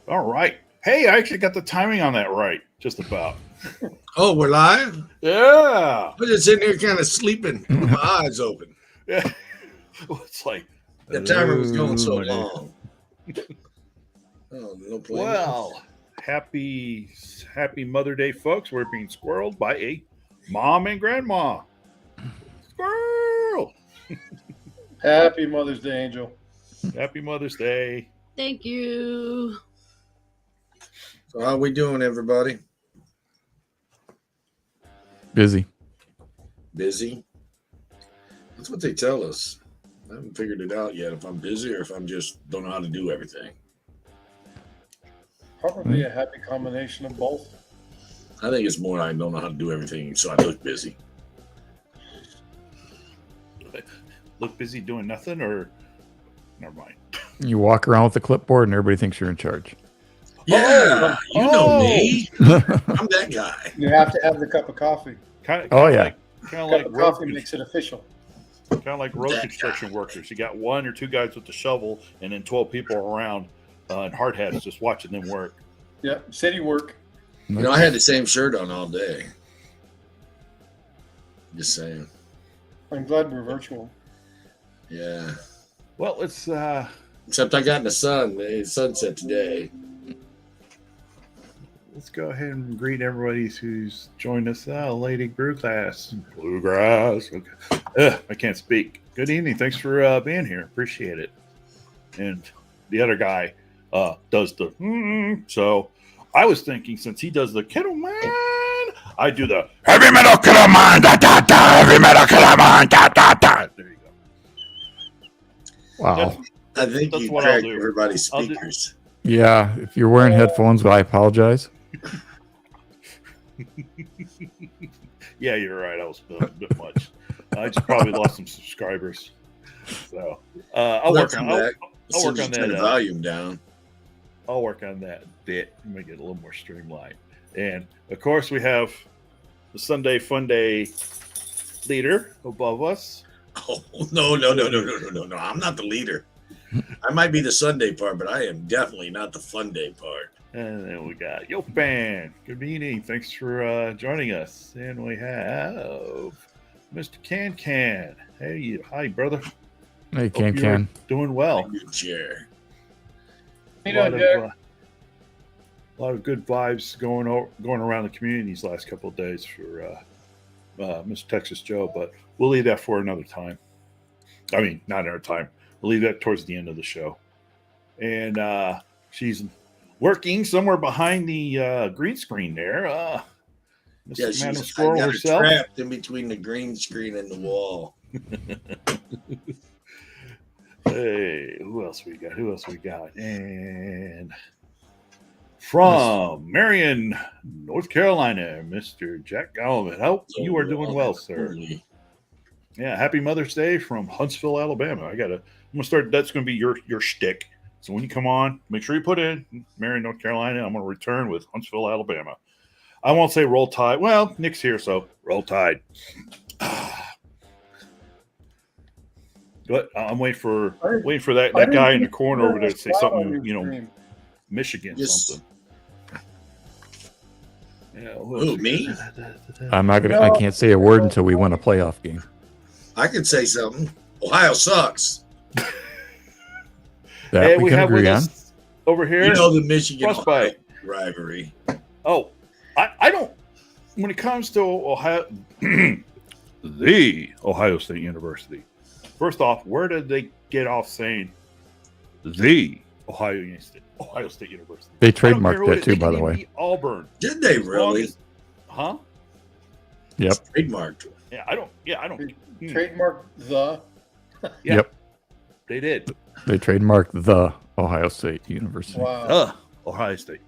All right. Hey, I actually got the timing on that right, just about. Oh, we're live? Yeah. I'm just sitting here kind of sleeping with my eyes open. Yeah. It's like The timer was going so long. Oh, no plan. Well, happy Mother Day, folks. We're being squirreled by a mom and grandma. Squirrel. Happy Mother's Day, Angel. Happy Mother's Day. Thank you. So how we doing, everybody? Busy. Busy? That's what they tell us. I haven't figured it out yet if I'm busy or if I'm just don't know how to do everything. Probably a happy combination of both. I think it's more I don't know how to do everything, so I look busy. Look busy doing nothing, or never mind. You walk around with a clipboard and everybody thinks you're in charge. Yeah, you know me. I'm that guy. You have to have the cup of coffee. Kind of yeah. Kind Cup of coffee makes it official. like road construction workers. You got one or two guys with the shovel, and then 12 people around in hard hats just watching them work. Yep, city work. You know, I had the same shirt on all day. Just saying. I'm glad we're virtual. Yeah. Well, it's Except I got in the sun. It's sunset today. let's go ahead and greet everybody who's joined us. Lady Bluegrass. Okay. I can't speak. Good evening. Thanks for being here. Appreciate it. And the other guy does the so I was thinking, since he does the Kettle Man, I do the Heavy Metal Kettle Man, da da da, Heavy Metal Kettle Man, da da da. There you go. Wow. I think That's you what I'll cracked do. everybody's speakers. Yeah. If you're wearing headphones, I apologize. Yeah, you're right. I was a bit much. I just probably lost some subscribers. So I'll work on that. I'll work on Turn the that. volume down. I'll work on that bit and make it a little more streamlined. And of course, we have the Sunday Fun Day leader above us. Oh no! I'm not the leader. I might be the Sunday part, but I am definitely not the fun day part. And then we got Yopan. Good evening. Thanks for joining us. And we have Mr. Can. Hey, hi, brother. Hey, Hope you're Can. doing well. Good chair. How you doing, Jack? A lot of good vibes going around the community these last couple of days for Mr. Texas Joe, but we'll leave that for another time. I mean, not another time. We'll leave that towards the end of the show. And she's working somewhere behind the green screen there. Yeah, Madam she's Squirrel got herself. trapped in between the green screen and the wall. Hey, who else we got? And from Marion, North Carolina, Mr. Jack Gallivan. Hope you are doing well, sir. Yeah, happy Mother's Day from Huntsville, Alabama. I'm gonna start. That's gonna be your shtick. So when you come on, make sure you put in Marion, North Carolina. I'm gonna return with Huntsville, Alabama. I won't say roll tide. Well, Nick's here, so roll tide. But I'm waiting for that guy in the corner over there to say something, Michigan something. Yeah, Who, me? I can't say a word until we win a playoff game. I could say something. Ohio sucks. That we can have agree with on. us over here. You know the Michigan Frostbite rivalry. Oh, I don't. When it comes to Ohio, the Ohio State University. First off, where did they get off saying the Ohio State University? They trademarked that too, by the way. Auburn. Did they really? Huh? Yep. It's trademarked. Yeah, I don't. Trademark the. Yeah, Yep. They did. They trademarked the Ohio State University. Wow. Ohio State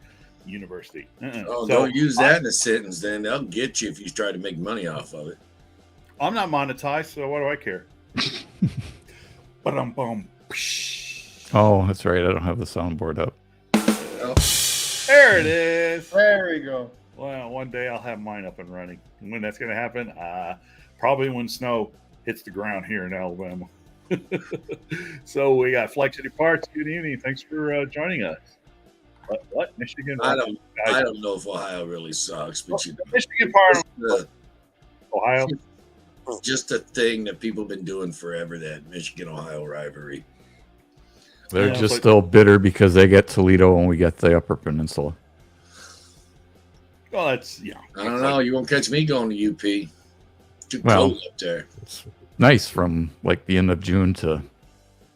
University. Oh, don't use that in a sentence, then they'll get you if you try to make money off of it. I'm not monetized, so what do I care? Ba-dum-bum. Oh, that's right. I don't have the soundboard up. Oh. There it is. There we go. Well, one day I'll have mine up and running. And when that's going to happen? Probably when snow hits the ground here in Alabama. So we got Flex City Parts. Good evening. Thanks for joining us. What? Michigan? I don't know if Ohio really sucks, but you know, Michigan part it's of Ohio. just a thing that people have been doing forever. That Michigan-Ohio rivalry. They're Yeah, just but- still bitter because they get Toledo and we get the Upper Peninsula. Well, that's I don't know. You won't catch me going to UP. Too Well, cold up there. It's nice from like the end of June to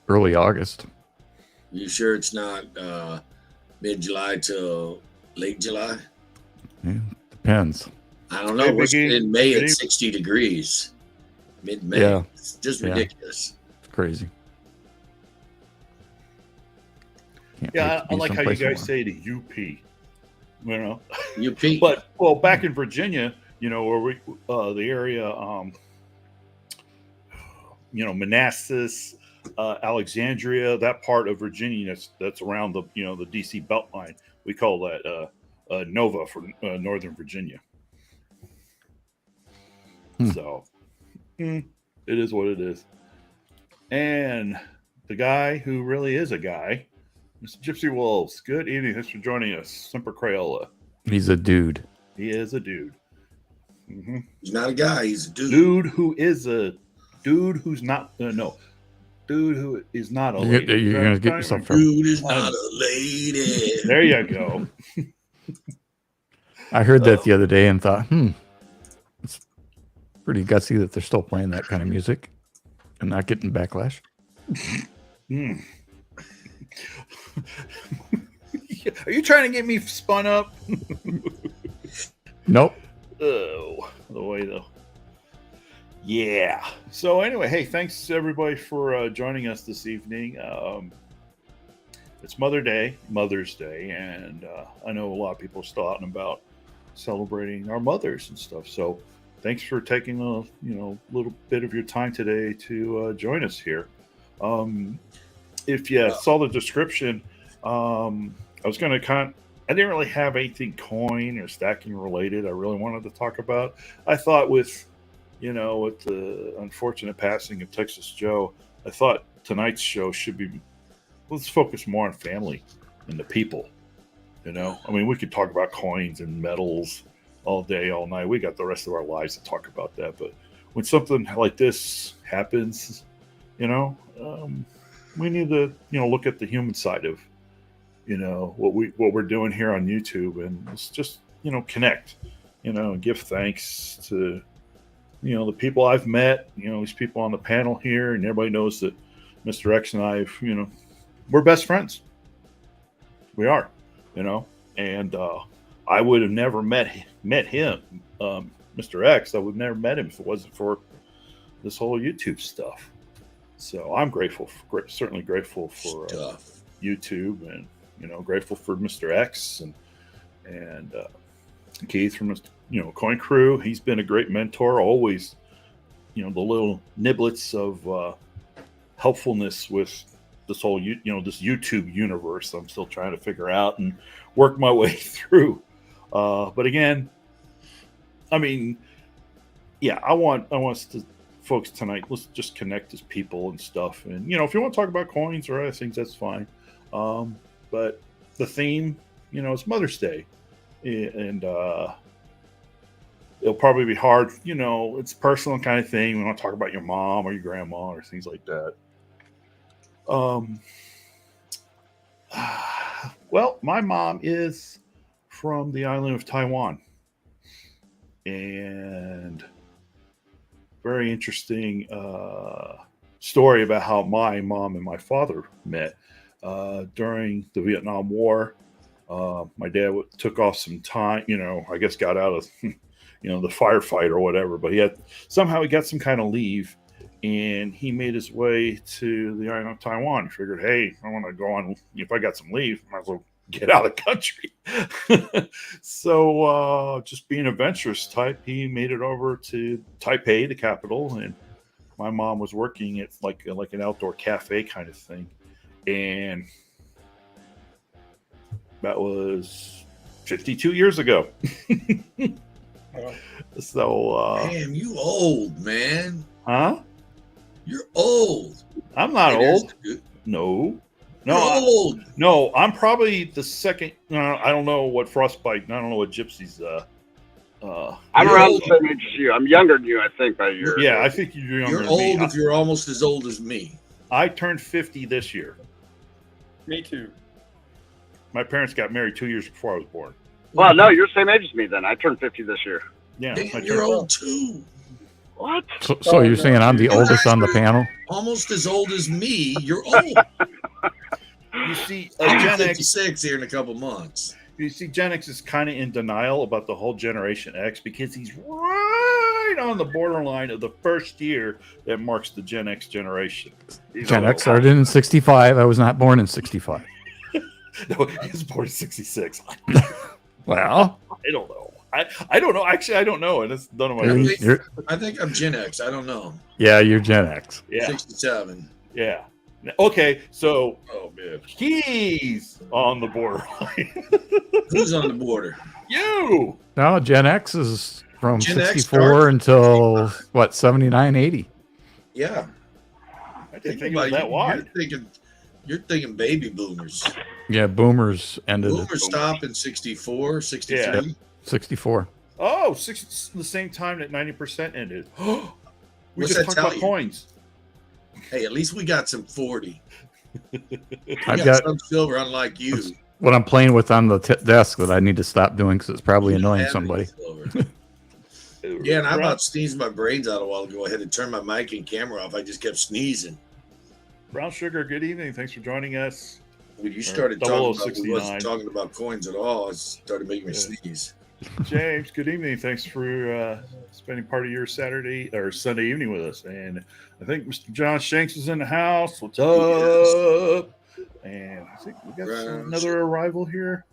early August. You sure it's not mid-July till late July? Yeah, depends. I don't know. Hey, We're Biggie, in May ready? at 60 degrees. Mid-May. Yeah. It's just Yeah. ridiculous. It's crazy. Can't wait Yeah, to I be like how you someplace guys warm. say the UP. You know, UP. but well, back in Virginia, where we the area, Manassas, Alexandria, that part of Virginia that's around the the DC Beltline. We call that Nova for Northern Virginia. So it is what it is. And the guy who really is a guy, Mr. Gypsy Wolves. Good evening. Thanks for joining us. Semper Crayola. He's a dude. He is a dude. Mm-hmm. He's not a guy. He's a dude. Dude who is a dude who's not no. Dude who is not a lady. You're gonna get yourself from. Dude is not a lady. There you go. I heard that the other day and thought, it's pretty gutsy that they're still playing that kind of music and not getting backlash. Hmm. Are you trying to get me spun up? Nope. Oh, the way though. Yeah. So anyway, hey, thanks everybody for joining us this evening. It's Mother's Day, and I know a lot of people are still out and about celebrating our mothers and stuff. So thanks for taking a little bit of your time today to join us here. If you saw the description, I was going to I didn't really have anything coin or stacking related I really wanted to talk about. I thought with the unfortunate passing of Texas Joe, I thought tonight's show should be, let's focus more on family and the people. I mean, we could talk about coins and metals all day, all night. We got the rest of our lives to talk about that. But when something like this happens, we need to, look at the human side of, what we're doing here on YouTube, and let's just, connect, give thanks to, the people I've met, these people on the panel here, and everybody knows that Mr. X and I, we're best friends. We are, and I would have never met him, Mr. X. I would have never met him if it wasn't for this whole YouTube stuff. So I'm certainly grateful for YouTube, and grateful for Mr. X and Keith from Coin Crew. He's been a great mentor. Always, the little niblets of helpfulness with this whole this YouTube universe. I'm still trying to figure out and work my way through. But again, I mean, yeah, I want us to folks tonight. Let's just connect as people and stuff. And if you want to talk about coins or other things, that's fine. But the theme, is Mother's Day, and it'll probably be hard. It's a personal kind of thing. We want to talk about your mom or your grandma or things like that. Well, my mom is from the island of Taiwan, and very interesting story about how my mom and my father met during the Vietnam War. My dad took off some time, I guess got out of, the firefight or whatever, but he got some kind of leave, and he made his way to the island of Taiwan. He figured, hey, I want to go on. If I got some leave, I might as well get out of the country. So just being a adventurous type, he made it over to Taipei, the capital, and my mom was working at like an outdoor cafe kind of thing. And that was 52 years ago. So damn, you old, man. Huh? You're old. I'm not old. No. No, You're old. no, I'm probably the second. No, I don't know what frostbite. I don't know what gypsy's. I'm You're around old. the same age as you. I'm younger than you, I think, by a year. Yeah, I think you're younger You're than old me. if you're almost as old as me. I turned 50 this year. Me too. My parents got married 2 years before I was born. Well, no, you're the same age as me then. I turned 50 this year. Yeah, Damn, I you're turned- old too. What? So you're saying I'm the You oldest guys on the are panel? Almost as old as me. You're old. You see, I'm Gen X. 56 here in a couple months. You see, Gen X is kind of in denial about the whole Generation X because he's right on the borderline of the first year that marks the Gen X generation. He's Gen old. X started in 65. I was not born in 65. No, he was born in '66. Well, I don't know. I don't know. Actually, I don't know, and it's none of my you're- business. you're- I think I'm Gen X. I don't know. yeah, you're Gen X. Yeah, 67. yeah. Okay, so Oh, man. he's on the borderline. Who's on the border? You. No, Gen X is from Gen X 64 starts- until what, 79, 80. Yeah. I didn't think it about was that it. wide. You're thinking baby boomers. Yeah, boomers ended at Boomers stop in 64, 63. 64. Oh, the same time that 90% ended. We What's just that talked tell about you? coins. Hey, at least we got some 40. We I've got got some silver, unlike you. what I'm playing with on the desk that I need to stop doing because it's probably You don't annoying have somebody. any silver. Yeah, and I about sneezed my brains out a while ago. I had to turn my mic and camera off. I just kept sneezing. Brown Sugar, good evening. Thanks for joining us. When you started talking about, we 0069. wasn't talking about coins at all. It started making me sneeze. James, good evening. Thanks for spending part of your Saturday or Sunday evening with us. And I think Mr. John Shanks is in the house. What's up? And I think we got another arrival here.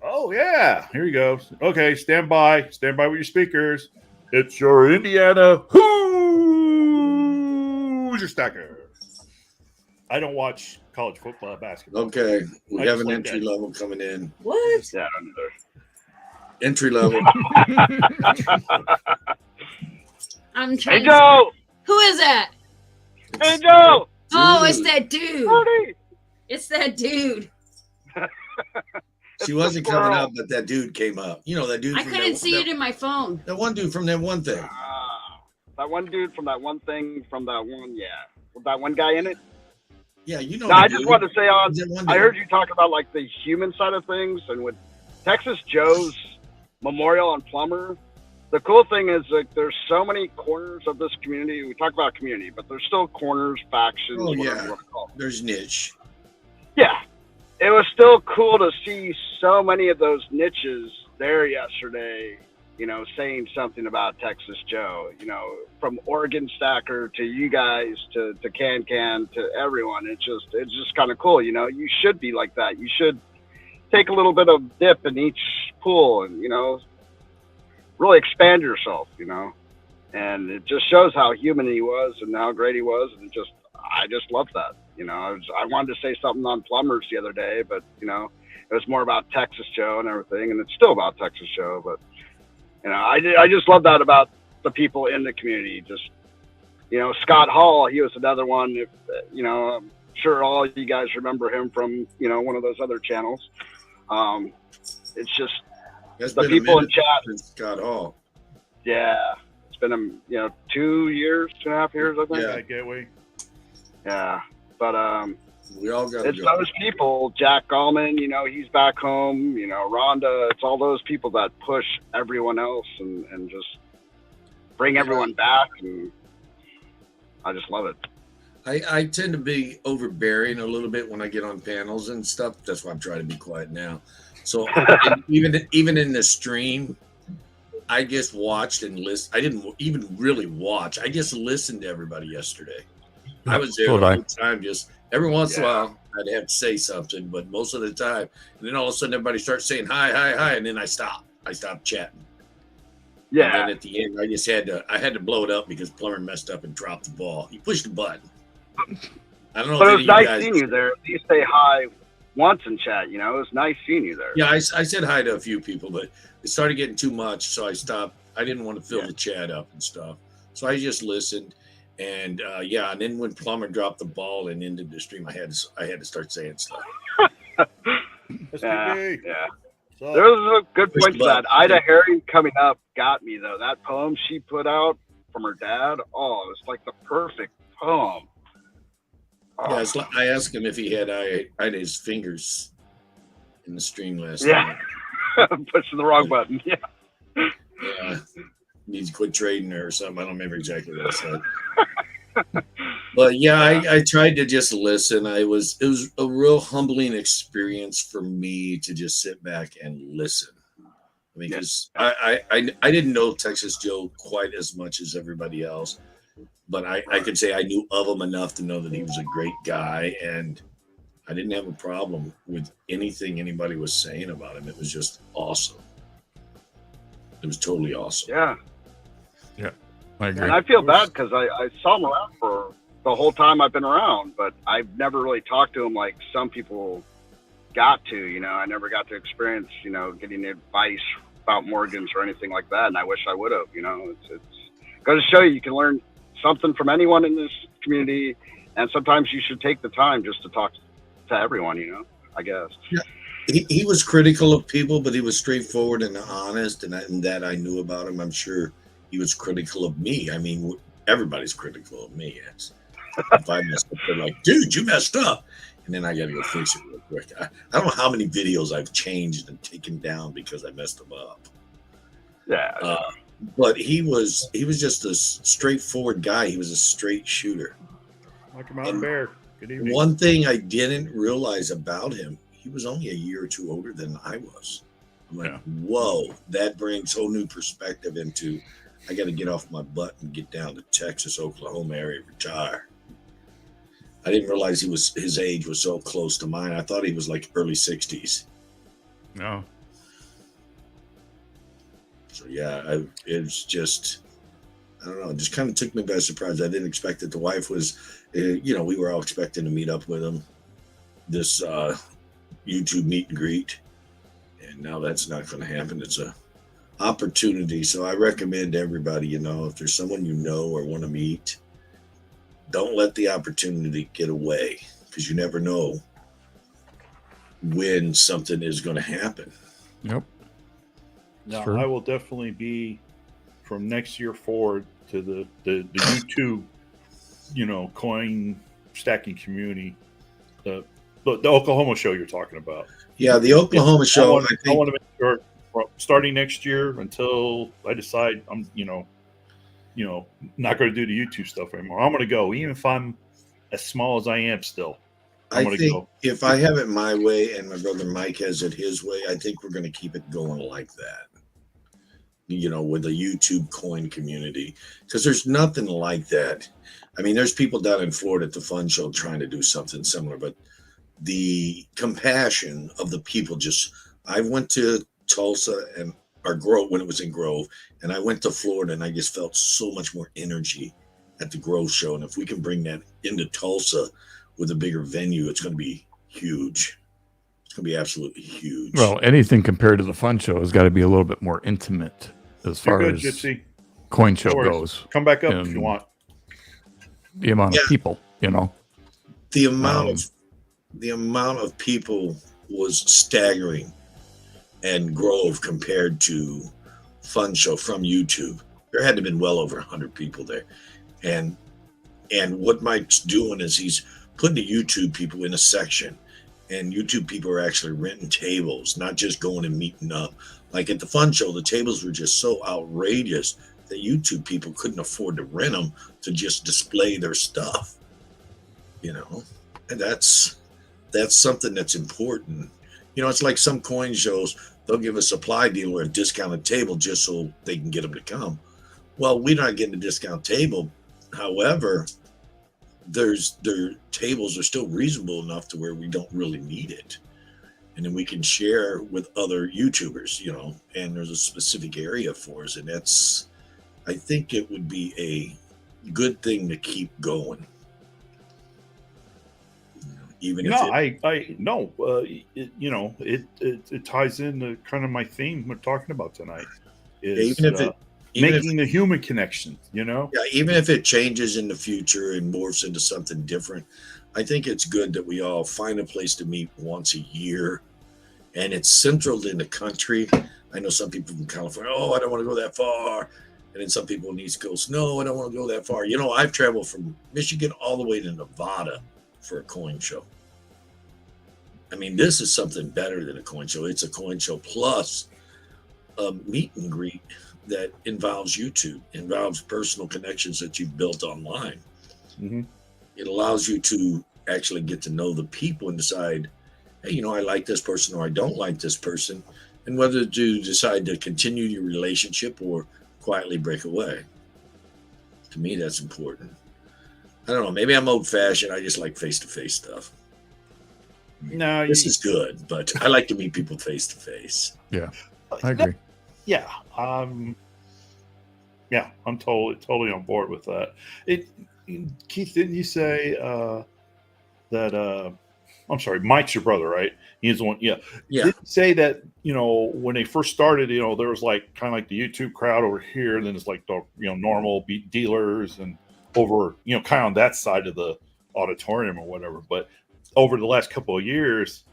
Oh, yeah. Here you go. Okay, stand by. Stand by with your speakers. It's your Indiana Hoosier Stacker. I don't watch college football, basketball. Okay, we I have just an like entry that. level coming in. What? Yeah, I don't either. Entry level. I'm trying. Hey, Joe! Who is that? Hey, Joe! Oh, it's that dude. Marty! It's that dude. She wasn't coming up, but that dude came up. You know that dude. I from couldn't that, see that, it in my phone. That one dude from that one thing. That one dude from that one thing, from that one, yeah. With that one guy in it? Yeah, you know. No, the I just dude. wanted to say on, That one I dude. heard you talk about like the human side of things, and with Texas Joe's memorial on Plummer, the cool thing is like there's so many corners of this community. We talk about community, but there's still corners, factions, Oh, whatever yeah. you want to call them. There's niche. Yeah. It was still cool to see so many of those niches there yesterday, you know, saying something about Texas Joe, you know, from Oregon Stacker to you guys to Can to everyone. It's just kind of cool. You know, you should be like that. You should take a little bit of dip in each pool and, you know, really expand yourself, you know, and it just shows how human he was and how great he was. And I just love that. You know, I wanted to say something on plumbers the other day, but, you know, it was more about Texas Joe and everything. And it's still about Texas Joe, but, you know, I just love that about the people in the community. Just, you know, Scott Hall, he was another one. If, you know, I'm sure all you guys remember him from, you know, one of those other channels. It's just That's the been a people in minute chat. since Scott Hall. Yeah, it's been, you know, 2.5 years, I think. Yeah. Gateway. Yeah. But, We all got to it's go. those people, Jack Gallman, you know, he's back home, you know, Rhonda, it's all those people that push everyone else and just bring everyone back. And I just love it. I tend to be overbearing a little bit when I get on panels and stuff. That's why I'm trying to be quiet now. So even in the stream, I just watched and listened. I didn't even really watch. I just listened to everybody yesterday. I was there So the did I. whole time. Just every once in a while, I'd have to say something, but most of the time, and then all of a sudden, everybody starts saying hi, and then I stop. I stopped chatting. And Yeah. then at the end, I had to blow it up because Plummer messed up and dropped the ball. He pushed the button. I don't know But it if was any of you nice guys. seeing you there. At least say hi once in chat, you know, it was nice seeing you there. Yeah, I said hi to a few people, but it started getting too much, so I stopped. I didn't want to fill the chat up and stuff, so I just listened. And and then when Plumber dropped the ball and ended the stream, I had to start saying stuff. STB. Yeah. So, There was a good Push point the to that. button. Ida Herring coming up got me, though. That poem she put out from her dad, oh, it's like the perfect poem. Oh. Yeah, it's like, I asked him if he had Ida's fingers in the stream last Yeah. night. Pushing the wrong button. Yeah. Yeah. Needs to quit trading her or something. I don't remember exactly what I said. But yeah, I tried to just listen. It was a real humbling experience for me to just sit back and listen. I mean, because I didn't know Texas Joe quite as much as everybody else, but I could say I knew of him enough to know that he was a great guy, and I didn't have a problem with anything anybody was saying about him. It was just awesome. It was totally awesome. Yeah. I agree. And I feel bad because I saw him around for the whole time I've been around, but I've never really talked to him like some people got to, you know. I never got to experience, you know, getting advice about Morgans or anything like that, and I wish I would have, you know. It's going to show you can learn something from anyone in this community, and sometimes you should take the time just to talk to everyone, you know, I guess. Yeah. He was critical of people, but he was straightforward and honest, and that I knew about him. I'm sure he was critical of me. I mean, everybody's critical of me. If I messed up, they're like, dude, you messed up. And then I got to go fix it real quick. I don't know how many videos I've changed and taken down because I messed them up. Yeah. But he was just a straightforward guy. He was a straight shooter. like a mountain bear. Good evening. One thing I didn't realize about him, he was only a year or two older than I was. I'm like, whoa, that brings whole new perspective into, I got to get off my butt and get down to Texas, Oklahoma area, retire. I didn't realize his age was so close to mine. I thought he was like early 60s. No. So yeah, it's just, I don't know, it just kind of took me by surprise. I didn't expect that the wife was, we were all expecting to meet up with him, this YouTube meet and greet. And now that's not going to happen. It's a opportunity. So I recommend everybody, if there's someone you know or want to meet, don't let the opportunity get away, because you never know when something is going to happen. Yep. Now, Sure. I will definitely be from next year forward to the YouTube, coin stacking community, the Oklahoma show you're talking about. Yeah, the Oklahoma show. I want to make sure starting next year until I decide I'm, not going to do the YouTube stuff anymore. I'm going to go, even if I'm as small as I am still. I think if I have it my way and my brother Mike has it his way, I think we're going to keep it going like that. With the YouTube coin community, because there's nothing like that. I mean, there's people down in Florida at the Fun Show trying to do something similar, but the compassion of the people I went to Tulsa and Grove when it was in Grove, and I went to Florida, and I just felt so much more energy at the Grove show. And if we can bring that into Tulsa with a bigger venue, it's going to be huge. It's going to be absolutely huge. Well, anything compared to the Fun Show has got to be a little bit more intimate as far as Gypsy. coin show goes. Come back up if you want. The amount of people, The amount of people was staggering, and Grove compared to Fun Show from YouTube. There had to have been well over 100 people there. And what Mike's doing is he's putting the YouTube people in a section, and YouTube people are actually renting tables, not just going and meeting up. Like at the Fun Show, the tables were just so outrageous that YouTube people couldn't afford to rent them to just display their stuff, and that's something that's important. It's like some coin shows, they'll give a supply deal or a discounted table just so they can get them to come. Well, we're not getting a discount table. However, their tables are still reasonable enough to where we don't really need it. And then we can share with other YouTubers, and there's a specific area for us. And I think it would be a good thing to keep going. Even it ties into kind of my theme we're talking about tonight. Even if making the human connection, you know? Yeah, even if it changes in the future and morphs into something different, I think it's good that we all find a place to meet once a year. And it's central in the country. I know some people from California, oh, I don't want to go that far. And then some people on the East Coast, no, I don't want to go that far. You know, I've traveled from Michigan all the way to Nevada for a coin show. I mean, this is something better than a coin show. It's a coin show plus a meet and greet that involves YouTube, involves personal connections that you've built online. Mm-hmm. It allows you to actually get to know the people and decide, hey, you know, I like this person or I don't like this person, and whether to decide to continue your relationship or quietly break away. To me, that's important. I don't know. Maybe I'm old fashioned. I just like face-to-face stuff. No, This is good, but I like to meet people face-to-face. Yeah, I agree. Yeah, I'm totally on board with that. Keith, didn't you say that? I'm sorry, Mike's your brother, right? He's the one. Yeah. Yeah. Didn't say that, you know, when they first started, you know, there was like kind of like the YouTube crowd over here, and then it's like the, you know, normal dealers and over, you know, kind of on that side of the auditorium or whatever. But over the last couple of years,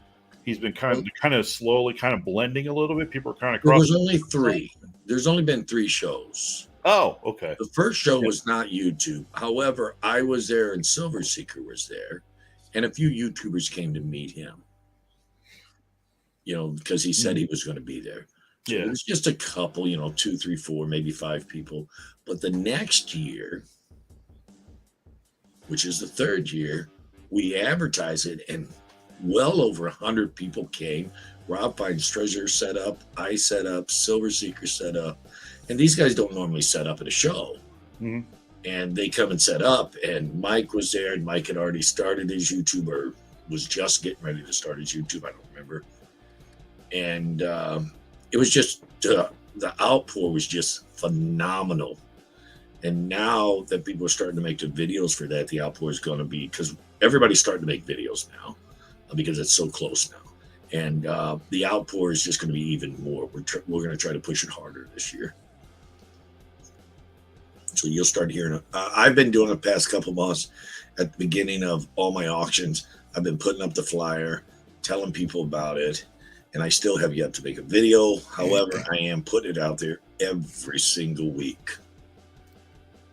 he's been kind of slowly kind of blending a little bit. People are kind of There's only three. There's only been 3 shows. Oh, okay. The first show was not YouTube. However, I was there and Silver Seeker was there. And a few YouTubers came to meet him, you know, because he said he was going to be there. So Yeah. it was just a couple, you know, 2, 3, 4, maybe 5 people. But the next year, which is the 3rd year, we advertised it and well over 100 people came. Rob Fine's Treasure set up, I set up, Silver Seeker set up. And these guys don't normally set up at a show. Mm-hmm. And they come and set up, and Mike was there, and Mike had already started his YouTube, or was just getting ready to start his YouTube. I don't remember. And it was just, the outpour was just phenomenal. And now that people are starting to make the videos for that, the outpour is going to be, because everybody's starting to make videos now, because it's so close now. And the outpour is just going to be even more. We're going to try to push it harder this year. So you'll start hearing it. I've been doing it the past couple months. At the beginning of all my auctions, I've been putting up the flyer, telling people about it, and I still have yet to make a video. However, I am putting it out there every single week.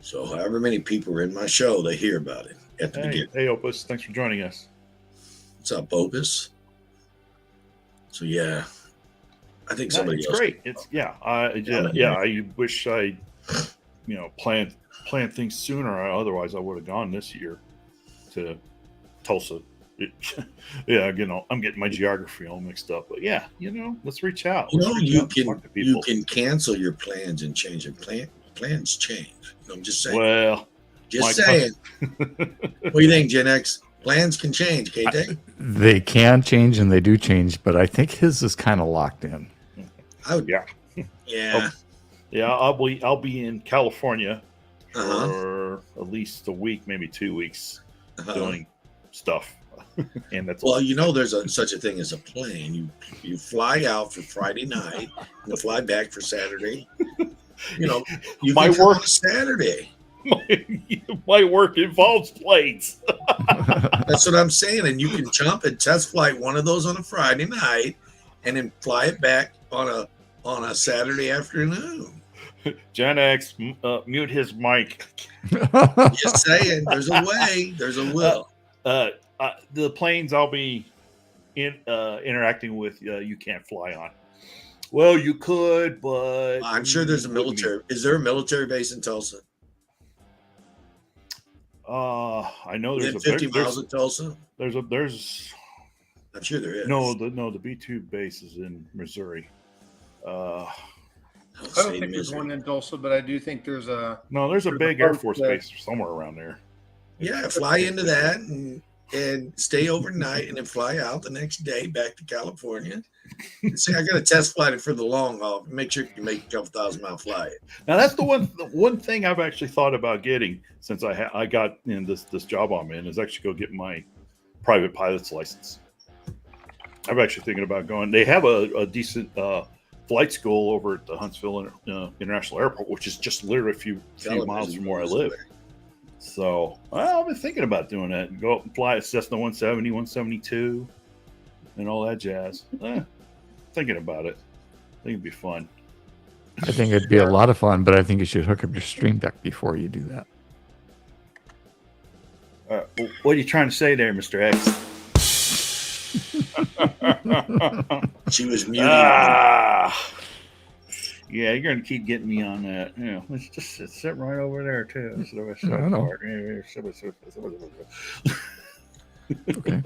So however many people are in my show, they hear about it at the beginning. Hey, Opus, thanks for joining us. What's up, Opus? So yeah, I think somebody It's else. great. It's I wish I, you know, planned things sooner. Otherwise, I would have gone this year to Tulsa. Yeah, you know, I'm getting my geography all mixed up. But yeah, you know, let's reach out. You know, Let's reach you out and talk to people. you can cancel your plans and change them. Plans change. You know, I'm just saying. Well, Just saying. What do you think, Gen X? Plans can change, KT? They can change and they do change, but I think his is kind of locked in. Yeah. yeah, I'll be in California Uh-huh. for at least a week, maybe 2 weeks, doing stuff. And that's Well, you know, there's such a thing as a plane. You fly out for Friday night, you fly back for Saturday. You know, you My can come work- on Saturday. my work involves planes. That's what I'm saying. And you can jump and test flight one of those on a Friday night, and then fly it back on a Saturday afternoon. Gen X, mute his mic. Just saying, there's a way, there's a will. The planes I'll be interacting with, you can't fly on. Well, you could, but I'm sure there's a military. Is there a military base in Tulsa? I know there's Within a 50 miles of Tulsa. there's I'm sure there is. no the B2 base is in Missouri. I don't think there's one in Tulsa, but I do think there's a. No, there's a big Air Force base somewhere around there. Yeah, fly into that and stay overnight, and then fly out the next day back to California. And say, I got a test flight for the long haul. Make sure you can make a couple 1,000-mile flight. Now that's the one thing I've actually thought about getting since I got in this job I'm in is actually go get my private pilot's license. I'm actually thinking about going. They have a decent flight school over at the Huntsville International Airport, which is just literally a few miles from where I live. So I've been thinking about doing that. Go up and fly a Cessna 170, 172, and all that jazz. Thinking about it. I think it'd be fun. I think it'd be a lot of fun, but I think you should hook up your stream deck before you do that. What are you trying to say there, Mr. X? She was muted. Yeah, you're going to keep getting me on that. Yeah, it's just sitting right over there, too. I know. Okay.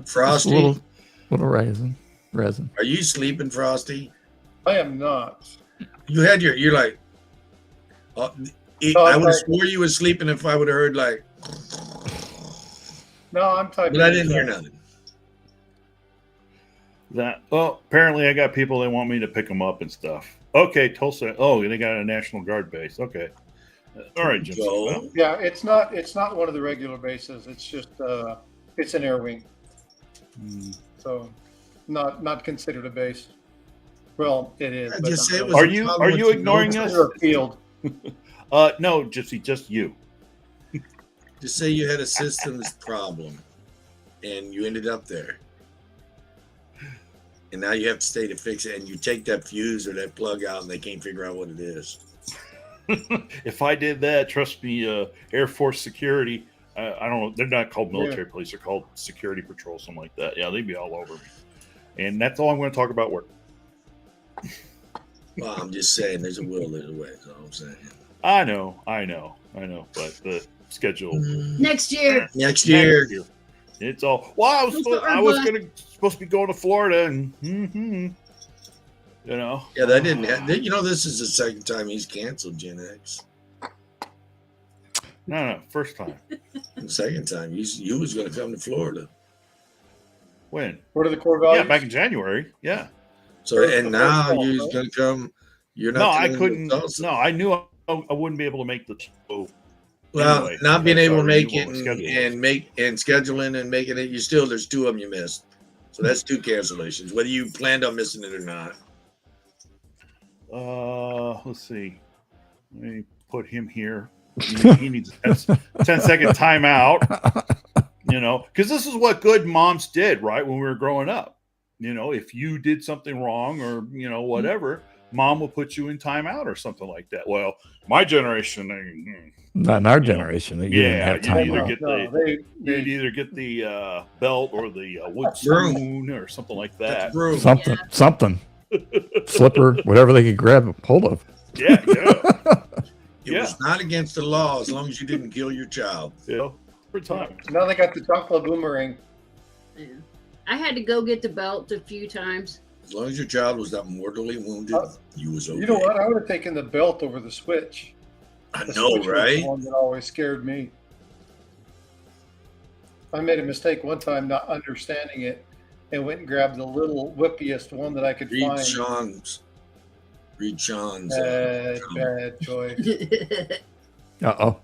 Frosty. Little resin. Are you sleeping, Frosty? I am not. You had you're like, I would have swore you were sleeping if I would have heard like. No, I'm typing. But I didn't hear nothing. Apparently I got people that want me to pick them up and stuff. Okay, Tulsa. Oh, they got a National Guard base. Okay. All right, Jim. Yeah, it's not one of the regular bases. It's just it's an air wing. So not considered a base. Well, it is. I just say it was are you ignoring us? A field. No, Gypsy, just you. Just say you had a systems problem and you ended up there. And now you have to stay to fix it, and you take that fuse or that plug out and they can't figure out what it is. If I did that, trust me, Air Force security, I don't know, they're not called military police, they're called security patrol, something like that. Yeah, they'd be all over me. And that's all I'm going to talk about work. Well, I'm just saying there's a will, there's a way. That's all I'm saying. I know. But the schedule. Next year. It's all. Well, I was supposed to be going to Florida, and you know. Yeah, that didn't happen. This is the second time he's canceled Gen X. No, first time. The second time, you was going to come to Florida. When? What are the core values? Yeah, back in January. Yeah. So and now you're going to come. You're not. No, I couldn't. No, I knew I wouldn't be able to make the show. Well, anyway, not being able to make it and scheduling and making it, there's two of them you missed. So that's two cancellations, whether you planned on missing it or not. Let's see. Let me put him here. He needs a 10-second timeout. Because this is what good moms did, right? When we were growing up. If you did something wrong or, whatever, mom will put you in timeout or something like that. Well, my generation, not in our generation. You didn't have time. You'd either get the belt or the wood spoon or something like that. Something. Slipper, whatever they could grab a hold of. Yeah. It was not against the law as long as you didn't kill your child. Yeah, for time. Now they got the chocolate boomerang. Yeah. I had to go get the belt a few times. As long as your child was not mortally wounded, you was okay. You know what? I would have taken the belt over the switch. I know, right? Was the one that always scared me. I made a mistake one time not understanding it and went and grabbed the little whippiest one that I could find. Read Sean's. Bad choice. Uh-oh.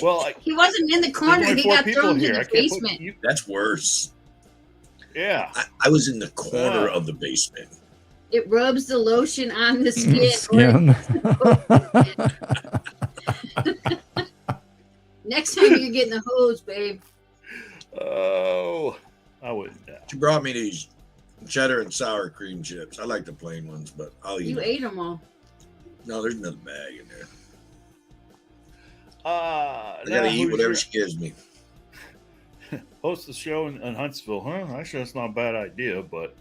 Well, he wasn't in the corner. He got thrown to the basement. That's worse. Yeah. I was in the corner of the basement. It rubs the lotion on the skin. Next time you're getting the hose, babe. Oh, I wouldn't. She brought me these cheddar and sour cream chips. I like the plain ones, but I'll eat them. You ate them all. No, there's another bag in there. I gotta eat whatever she gives me. Host the show in Huntsville, huh? Actually, that's not a bad idea, but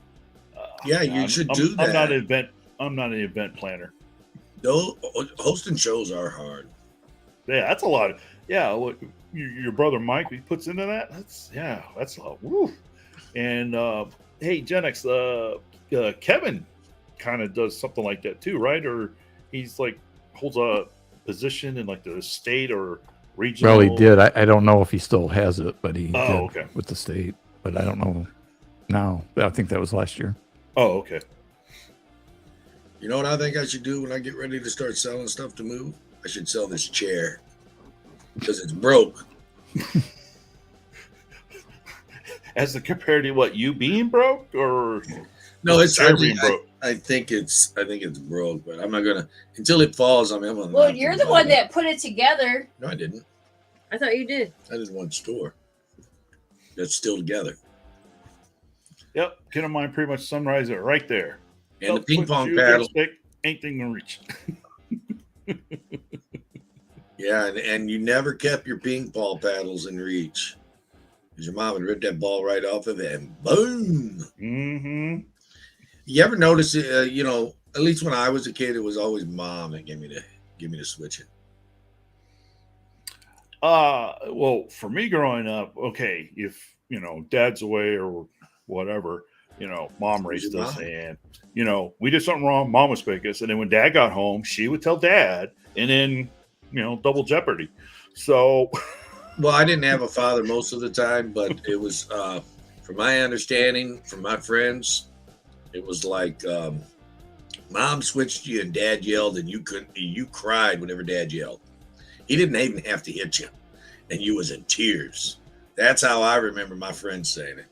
yeah, you should do that. I'm not an event planner. No, hosting shows are hard. Yeah, that's a lot. What your brother Mike he puts into that. That's a lot. Woo. And hey, Gen X, Kevin kind of does something like that too, right? Or he's like holds a position in like the state or regional. Well, he did. I don't know if he still has it, but he did okay. with the state. But I don't know now. I think that was last year. Oh, okay. You know what I think I should do when I get ready to start selling stuff to move? I should sell this chair because it's broke. as the compared to what, you being broke or No, the it's chair being broke? I think it's broke, but I'm not gonna until it falls. I'm gonna. Well, you're the one that put it together. No, I didn't. I thought you did. I did one store. That's still together. Yep, Ken of mine pretty much summarized it right there. And the ping pong shoe paddle. stick, ain't thing gonna reach. Yeah, and you never kept your ping pong paddles in reach. Because your mom would rip that ball right off of it and boom. Mm-hmm. You ever notice, you know, at least when I was a kid, it was always mom that gave me the switching. Well, for me growing up, okay, if you know dad's away or whatever, you know, mom raised us, and you know, we did something wrong, mom would spank us, and then when dad got home, she would tell dad, and then you know, double jeopardy. So, well, I didn't have a father most of the time, but it was, from my understanding, from my friends, it was like mom switched you and dad yelled, and you cried whenever dad yelled. He didn't even have to hit you, and you was in tears. That's how I remember my friends saying it.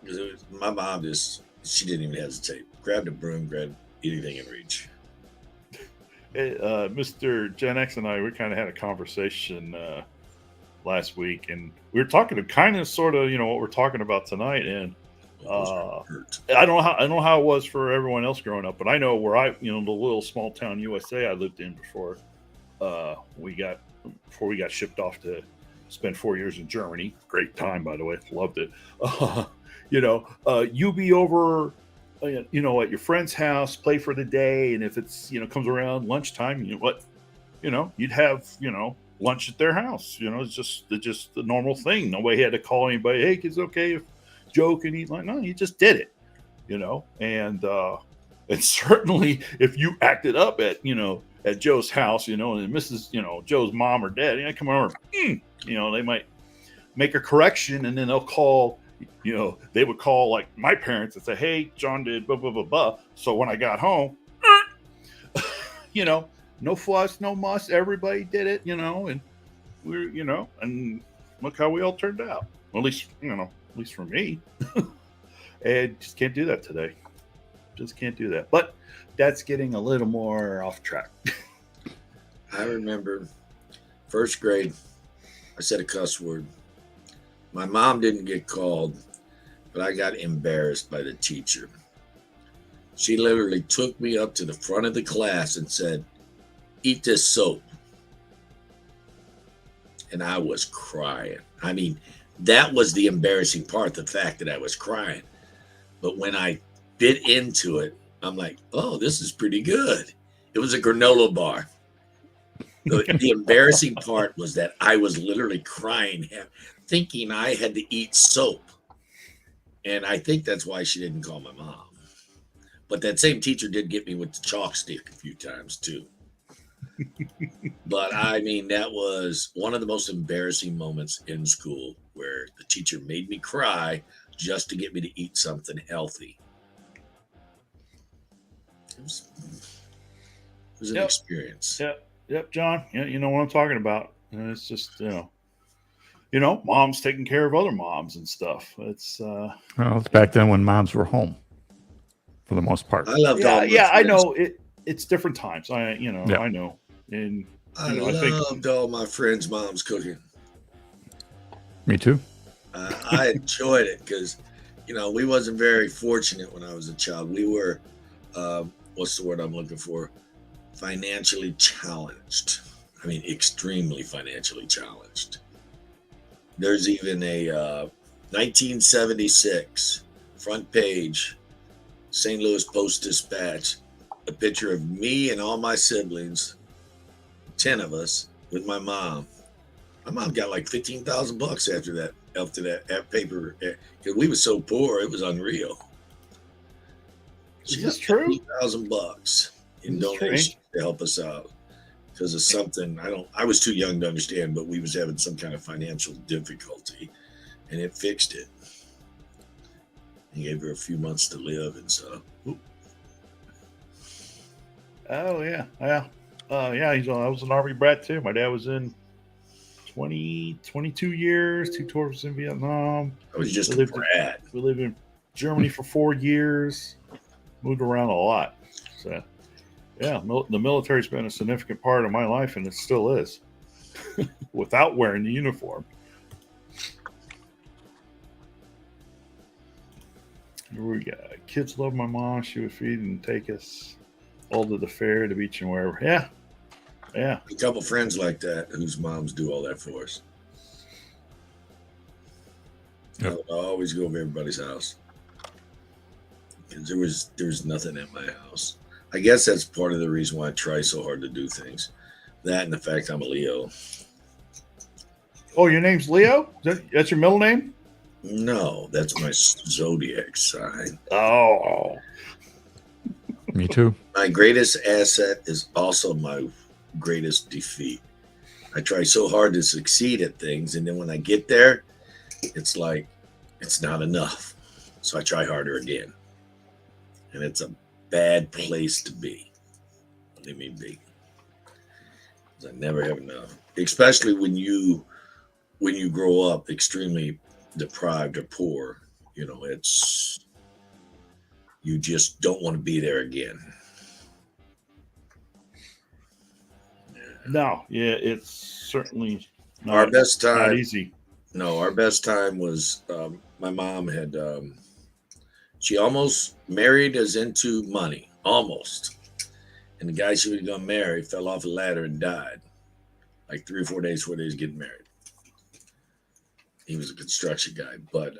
Because my mom she didn't even hesitate. Grabbed a broom, grabbed anything in reach. Mr. Gen X and we kind of had a conversation last week, and we were talking to kind of sort of, you know, what we're talking about tonight. And I don't know how it was for everyone else growing up, but I know where you know, the little small town USA I lived in before we got shipped off to spend 4 years in Germany. Great time, by the way, loved it. You know, you be over, you know, at your friend's house, play for the day, and if it's, you know, comes around lunchtime, you know, you'd have, you know, lunch at their house. You know, it's just the normal thing. Nobody had to call anybody. Hey, it's okay if Joe can eat lunch. No, you just did it. You know, and certainly if you acted up at, you know, at Joe's house, you know, and Mrs., you know, Joe's mom or dad, you know, come over, you know, they might make a correction, and then they'll call. You know, they would call like my parents and say, "Hey, John did blah blah blah blah." So when I got home, you know, no fuss, no muss. Everybody did it, you know, and we're, you know, and look how we all turned out. Well, at least, you know, at least for me. And just can't do that today. Just can't do that. But that's getting a little more off track. I remember first grade, I said a cuss word. My mom didn't get called, but I got embarrassed by the teacher. She literally took me up to the front of the class and said, "Eat this soap." And I was crying. I mean, that was the embarrassing part, the fact that I was crying. But when I bit into it, I'm like, oh, this is pretty good. It was a granola bar. The embarrassing part was that I was literally crying, thinking I had to eat soap. And I think that's why she didn't call my mom. But that same teacher did get me with the chalk stick a few times too. But I mean, that was one of the most embarrassing moments in school, where the teacher made me cry just to get me to eat something healthy. It was an experience. Yep, John. Yeah, you know what I'm talking about. And it's just, you know, moms taking care of other moms and stuff. It's well, it's back then when moms were home for the most part. I loved all. Yeah, I know it's different times. I know, and I loved all my friends' moms cooking. Me too. I enjoyed it because, you know, we wasn't very fortunate when I was a child. We were, what's the word I'm looking for? Financially challenged. I mean, extremely financially challenged. There's even a 1976 front page, St. Louis Post-Dispatch, a picture of me and all my siblings, 10 of us, with my mom. My mom got like $15,000 after that paper, because we were so poor, it was unreal. She got true? $15,000 in donations to help us out because of something I was too young to understand, but we was having some kind of financial difficulty, and it fixed it. He gave her a few months to live, and so. Oh yeah. I was an Army brat too. My dad was in 22 years, 2 tours in Vietnam. I was just We a lived brat. We lived in Germany for 4 years. Moved around a lot. So, yeah, the military's been a significant part of my life, and it still is, without wearing the uniform. Here we go. Kids love my mom. She would feed and take us all to the fair, the beach, and wherever. Yeah. Yeah. A couple friends like that whose moms do all that for us. Yep. I always go over everybody's house because there was nothing at my house. I guess that's part of the reason why I try so hard to do things. That and the fact I'm a Leo. Oh, your name's Leo? That's your middle name? No, that's my zodiac sign. Oh. Me too. My greatest asset is also my greatest defeat. I try so hard to succeed at things, and then when I get there, it's like it's not enough. So I try harder again. And it's a bad place to be. Let me be. 'Cause I never have enough. Especially when you grow up extremely deprived or poor, you know, you just don't want to be there again. No, yeah, it's certainly Our best not time, easy. no, our best time was my mom had, she almost married us into money, almost. And the guy she was going to marry fell off a ladder and died like 3 or 4 days before they was getting married. He was a construction guy, but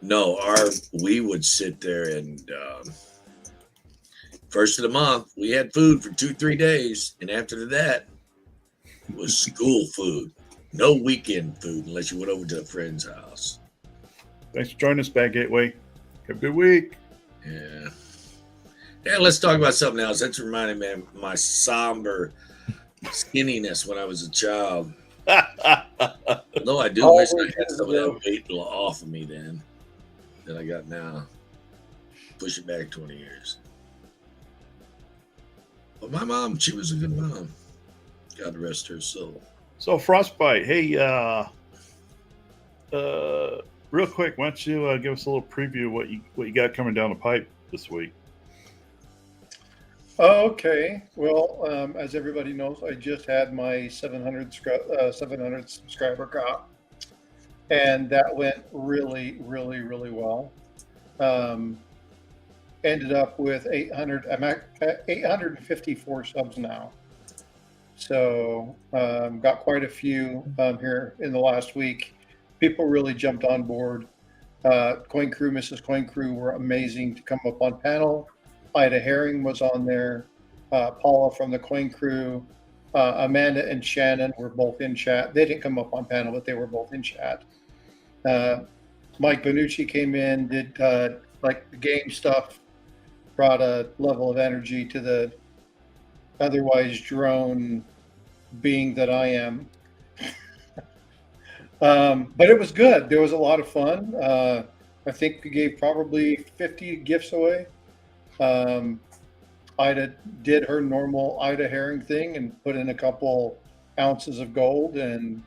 no, we would sit there and first of the month we had food for 2-3 days, and after that it was school food. No weekend food unless you went over to a friend's house. Thanks for joining us, Bad Gateway. Have a good week. Yeah. Yeah, let's talk about something else. That's reminding me of my somber skinniness when I was a child. Although I do wish I had some of that weight off of me then that I got now. Push it back 20 years. But my mom, she was a good mom. God rest her soul. So, Frostbite, hey, real quick, why don't you give us a little preview of what you got coming down the pipe this week? Okay. Well, as everybody knows, I just had my 700 subscriber drop, and that went really, really, really well. Ended up with 800. I'm at 854 subs now. So got quite a few here in the last week. People really jumped on board. Coin Crew, Mrs. Coin Crew were amazing to come up on panel. Ida Herring was on there. Paula from the Coin Crew. Amanda and Shannon were both in chat. They didn't come up on panel, but they were both in chat. Mike Benucci came in, did like the game stuff, brought a level of energy to the otherwise drone being that I am. But it was good. There was a lot of fun. I think we gave probably 50 gifts away. Ida did her normal Ida Herring thing and put in a couple ounces of gold and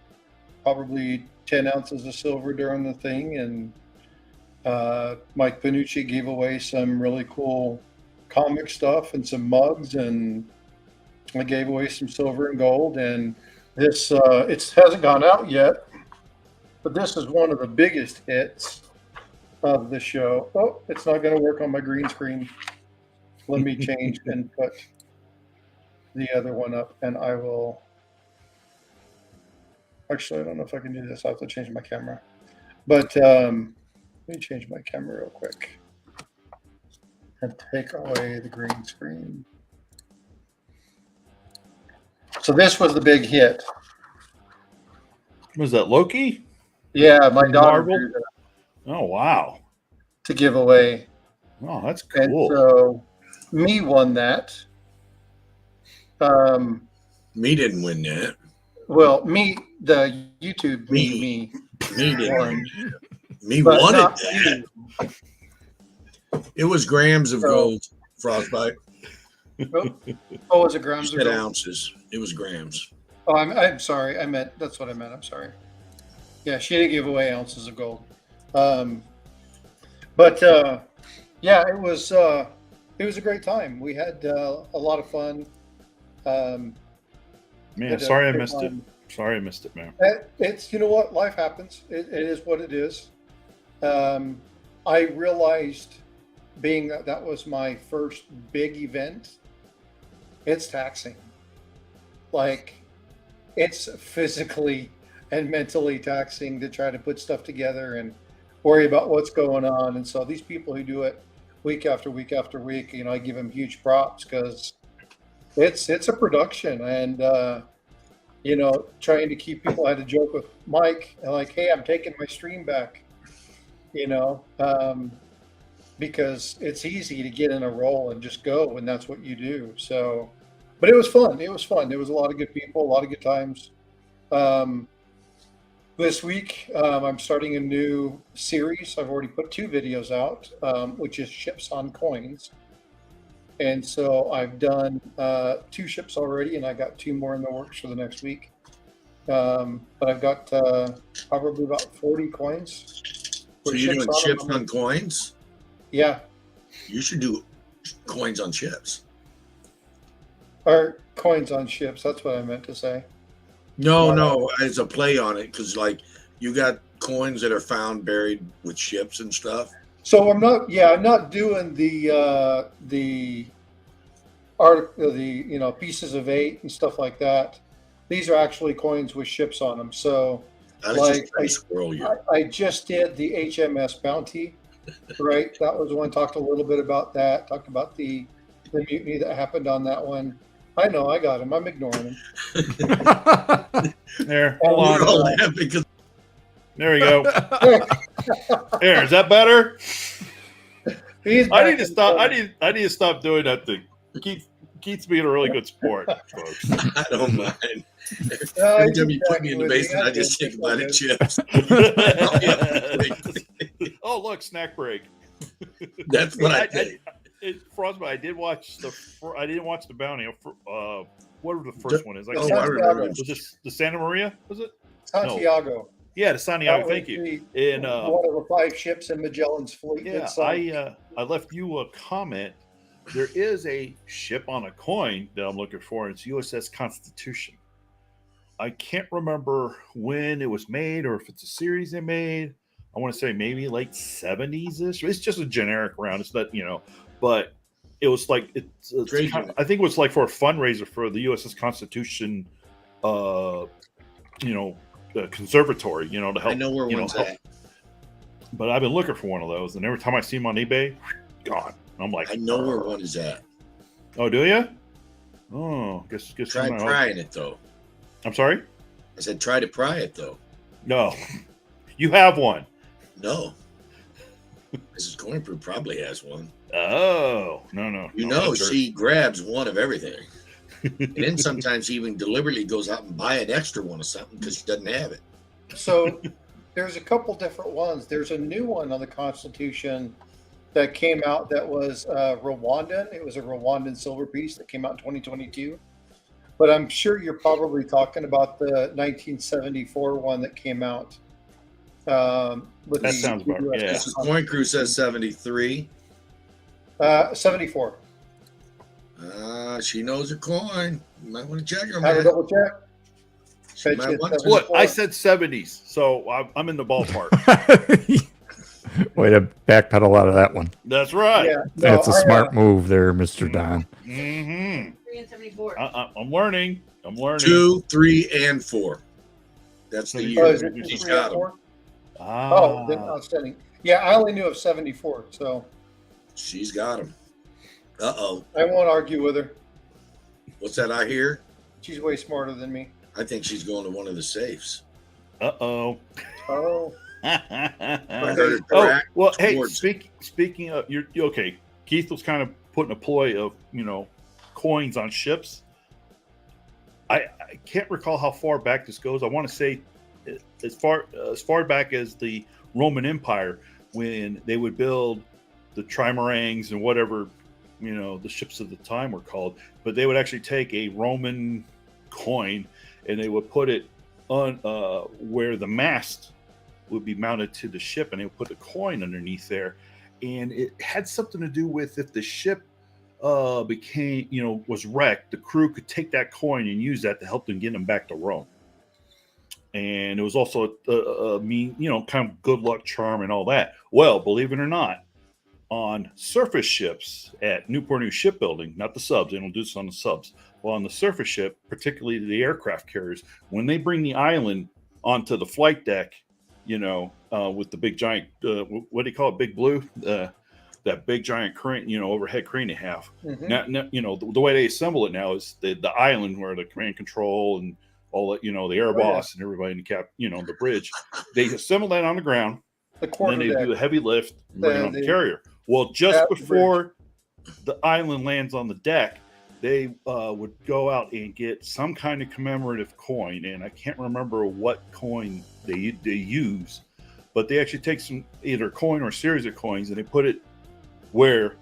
probably 10 ounces of silver during the thing. And Mike Panucci gave away some really cool comic stuff and some mugs, and I gave away some silver and gold. And this it hasn't gone out yet, but this is one of the biggest hits of the show. Oh, it's not going to work on my green screen. Let me change and put the other one up, and I will. Actually, I don't know if I can do this. I have to change my camera. But let me change my camera real quick and take away the green screen. So this was the big hit. Was that Loki? Yeah, my daughter Marvel? drew that Oh, wow. to give away. Oh, that's And cool. so me won that. Me didn't win that. Well, me, the YouTube me Me didn't won. win. Me But wanted not that. you. It was grams of So- gold, Frostbite. Oh, was it You grams of said gold? ounces. It was grams. Oh, I'm sorry. That's what I meant. I'm sorry. Yeah, she didn't give away ounces of gold. But yeah, it was a great time. We had a lot of fun. Um, Man, had a sorry I great missed it. time. Sorry I missed it, man. It's you know what, life happens. It is what it is. I realized, being that was my first big event, it's taxing. Like, it's physically and mentally taxing to try to put stuff together and worry about what's going on. And so these people who do it week after week after week, I give them huge props, because it's a production. And trying to keep people. I had a joke with Mike, like, hey, I'm taking my stream back, because it's easy to get in a role and just go, and that's what you do. So, but it was fun. It was fun. There was a lot of good people, a lot of good times. This week, I'm starting a new series. I've already put 2 videos out, which is ships on coins. And so I've done 2 ships already, and I got 2 more in the works for the next week. But I've got probably about 40 coins. So you're doing ships on coins? Yeah. You should do coins on ships. Or coins on ships. That's what I meant to say. No, as a play on it, because like you got coins that are found buried with ships and stuff. So I'm not doing the pieces of 8 and stuff like that. These are actually coins with ships on them. So like I just did the HMS Bounty, right? That was one. Talked a little bit about that. Talked about the mutiny that happened on that one. I know, I got him. I'm ignoring him. There, hold on. There we go. There, is that better? I need to stop. I need to stop doing that thing. Keith's being a really good sport, folks. I don't mind. Every time you put me in the basement, I just think about it, chips. Oh, look, snack break. That's what I think. Frostbite. I didn't watch the bounty. What was the first one? Is like was this the Santa Maria? Was it Santiago? No. Yeah, the Santiago. Thank you. And one of the 5 ships in Magellan's fleet. Yeah, I left you a comment. There is a ship on a coin that I'm looking for. It's USS Constitution. I can't remember when it was made or if it's a series they made. I want to say maybe late 70s-ish. It's just a generic round. It's not, but it was like I think it was like for a fundraiser for the USS Constitution, conservatory, to help. I know where one's at. But I've been looking for one of those, and every time I see them on eBay, gone. I'm like, I know where one is at. Oh, do you? Oh, guess. Try prying it though. I'm sorry. I said try to pry it though. No, you have one. No. Mrs. Cornbrew probably has one. Oh, no. She grabs one of everything. And then sometimes she even deliberately goes out and buy an extra one of something because she doesn't have it. So there's a couple different ones. There's a new one on the Constitution that came out that was Rwandan. It was a Rwandan silver piece that came out in 2022. But I'm sure you're probably talking about the 1974 one that came out. That sounds about right. Yeah. Coin Crew says 73. 74. She knows her coin. You might want to check her. Have a double check. Look, I said 70s, so I'm in the ballpark. Way to backpedal out of that one. That's right. Yeah, That's a smart move there, Mr. Don. Mm-hmm. 3 and 74. I'm learning. 2, 3, and 4. That's the year. She's got them. Oh, then outstanding. Yeah, I only knew of 74, so she's got them. Uh-oh. I won't argue with her. What's that I hear? She's way smarter than me. I think she's going to one of the safes. Uh-oh. Oh. I heard it crack. Well, hey, speaking of, you're okay. Keith was kind of putting a ploy of, coins on ships. I can't recall how far back this goes. I want to say as far back as the Roman Empire, when they would build the trimarans and whatever, the ships of the time were called, but they would actually take a Roman coin and they would put it on where the mast would be mounted to the ship, and they would put the coin underneath there. And it had something to do with if the ship became, was wrecked, the crew could take that coin and use that to help them get them back to Rome. And it was also a kind of good luck charm and all that. Well, believe it or not, on surface ships at Newport News Shipbuilding, not the subs, they don't do this on the subs. Well, on the surface ship, particularly the aircraft carriers, when they bring the island onto the flight deck, with the big giant, what do you call it, Big Blue? That big giant crane, overhead crane they have. Mhm. Now, the way they assemble it now is the island where the command control and all that, the air boss and everybody in the the bridge, they assemble that on the ground. The And then they quarterdeck. do the heavy lift and bring it on the the- carrier. Well, just At the before the island lands on the deck, they would go out and get some kind of commemorative coin, and I can't remember what coin they use, but they actually take some either coin or series of coins and they put it where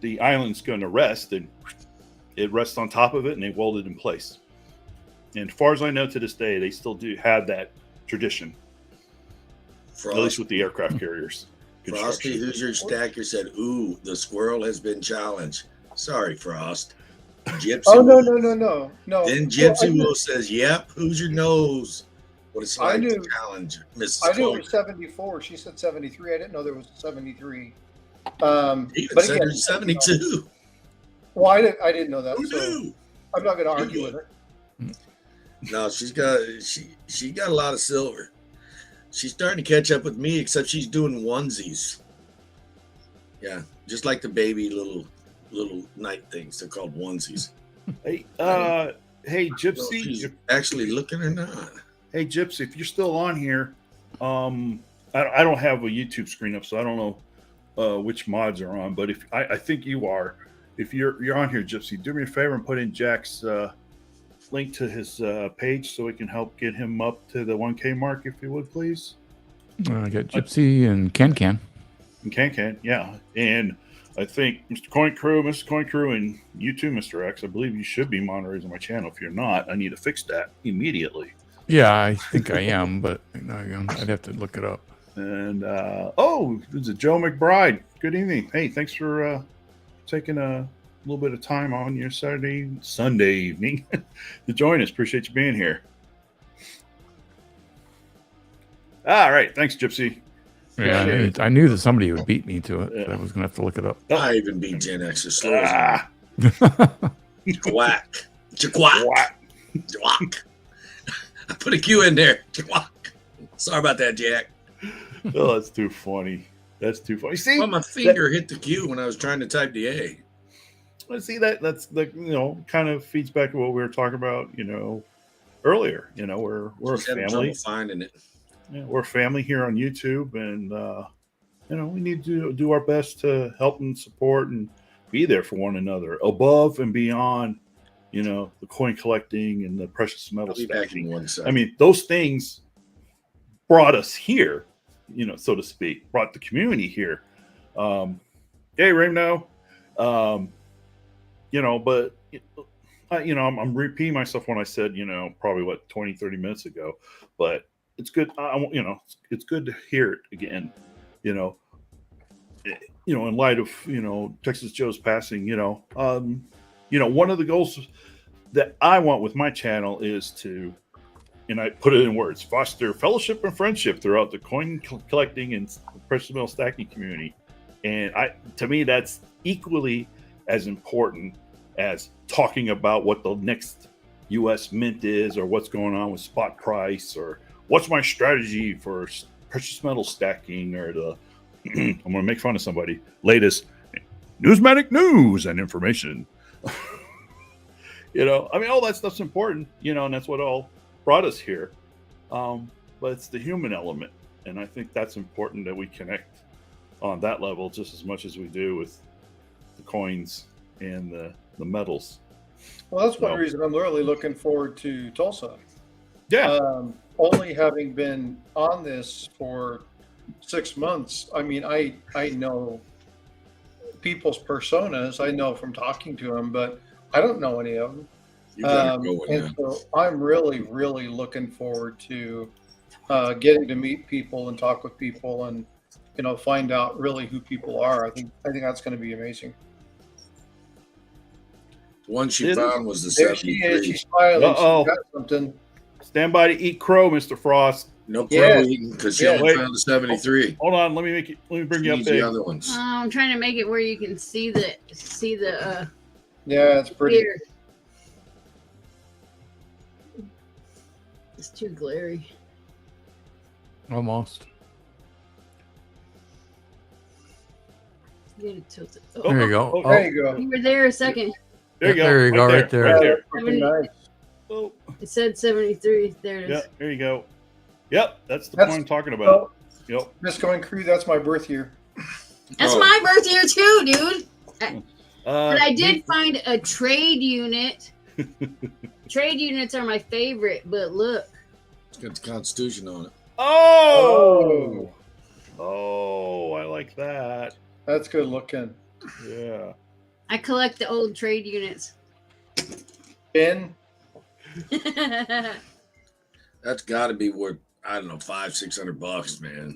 the island's going to rest, and it rests on top of it, and they weld it in place. And as far as I know, to this day, they still do have that tradition, at least with the aircraft carriers. Frosty, who's your stacker, said, "Ooh, the squirrel has been challenged." Sorry, Frost. Gypsy. Oh, no. Then Gypsy Well, Will says, "Yep, who's your nose?" What it's I like to knew- challenge Mrs. I knew it Clark. was 74. She said 73. I didn't know there was a 73. Even But said again, there's 72. well, I didn't know that. Who So knew? I'm not going to Who argue knew? with her. No, she got a lot of silver. She's starting to catch up with me, except she's doing onesies. Yeah, just like the baby little night things. They're called onesies. Hey, I hey, don't know if Gypsy. she's actually looking or not. Hey, Gypsy, if you're still on here, I don't have a YouTube screen up, so I don't know which mods are on. But if I think you are, if you're on here, Gypsy, do me a favor and put in Jack's link to his page so we can help get him up to the 1K mark, if you would, please. I got Gypsy and Can. And can, yeah. And I think Mr. Coin Crew, Mr. Coin Crew, and you too, Mr. X, I believe you should be monitoring my channel. If you're not, I need to fix that immediately. Yeah, I think I am, but I'd have to look it up. And there's a Joe McBride. Good evening. Hey, thanks for taking a little bit of time on your Sunday evening to join us. Appreciate you being here. All right, thanks, Gypsy. Yeah, I knew that somebody would beat me to it. But I was gonna have to look it up. I even beat Gen X as slow as Ah, Quack. Quack. whack. Quack. I put a Q in there. Quack. Sorry about that, Jack. Oh, that's too funny. That's too funny. See, Well, my finger hit the Q when I was trying to type the A. see that's kind of feeds back to what we were talking about, earlier. We're a Just having family. trouble finding it. Yeah, we're a family here on YouTube, and we need to do our best to help and support and be there for one another, above and beyond, the coin collecting and the precious metal I'll be back in stacking. 1 second. I mean, those things brought us here, so to speak, brought the community here. Hey, Raymond, but I'm repeating myself when I said, probably 20, 30 minutes ago, but it's good. It's good to hear it again, in light of, Texas Joe's passing, one of the goals that I want with my channel is to, and I put it in words, foster fellowship and friendship throughout the coin collecting and precious metal stacking community. And to me, that's equally as important as talking about what the next U.S. mint is, or what's going on with spot price, or what's my strategy for precious metal stacking, or the I'm going to make fun of somebody, latest numismatic news and information. All that stuff's important, and that's what all brought us here. But it's the human element, and I think that's important that we connect on that level just as much as we do with the coins and the metals. Well, that's one reason I'm really looking forward to Tulsa. Yeah. Only having been on this for 6 months, I mean, I know people's personas. I know from talking to them, but I don't know any of them. You got to go with And that. so I'm really, really looking forward to getting to meet people and talk with people and, find out really who people are. I think that's going to be amazing. The one she It is. found was the There she is. 73. She's smiling. Uh-oh. She got something. Stand by to eat crow, Mr. Frost. No Yes. crow eating because she Yes. only found the 73. Hold on, let me bring She you up needs the big. other ones. I'm trying to make it where you can see the Yeah, it's pretty. beer. It's too glary. Almost. Get it tilted. Oh, Oh, There you go. oh, There you go. you were there a second. There you Yeah, go. there you go, right there. Right there. Pretty nice. Oh, It said 73. There it is. yeah, there you go. Yep, that's the That's- point I'm talking about. Yep. Miss Going Crew, that's my birth year. That's Oh. my birth year too, dude. But I did me- find a trade unit. Trade units are my favorite, but look. It's got the Constitution on it. Oh, I like that. That's good looking. Yeah. I collect the old trade units. Ben, That's got to be worth, I don't know, $500-600, man.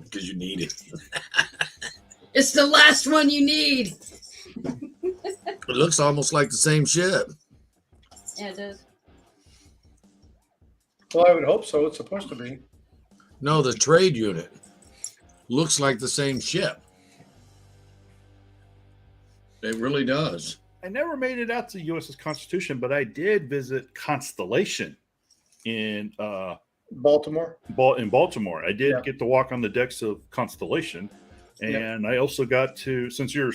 Because you need it. It's the last one you need. It looks almost like the same ship. Yeah, it does. well, I would hope so. It's supposed to be. No, the trade unit looks like the same ship. It really does. I never made it out to USS Constitution, but I did visit Constellation in Baltimore. Baltimore. I did Yeah. get to walk on the decks of Constellation, and I also got to, since you're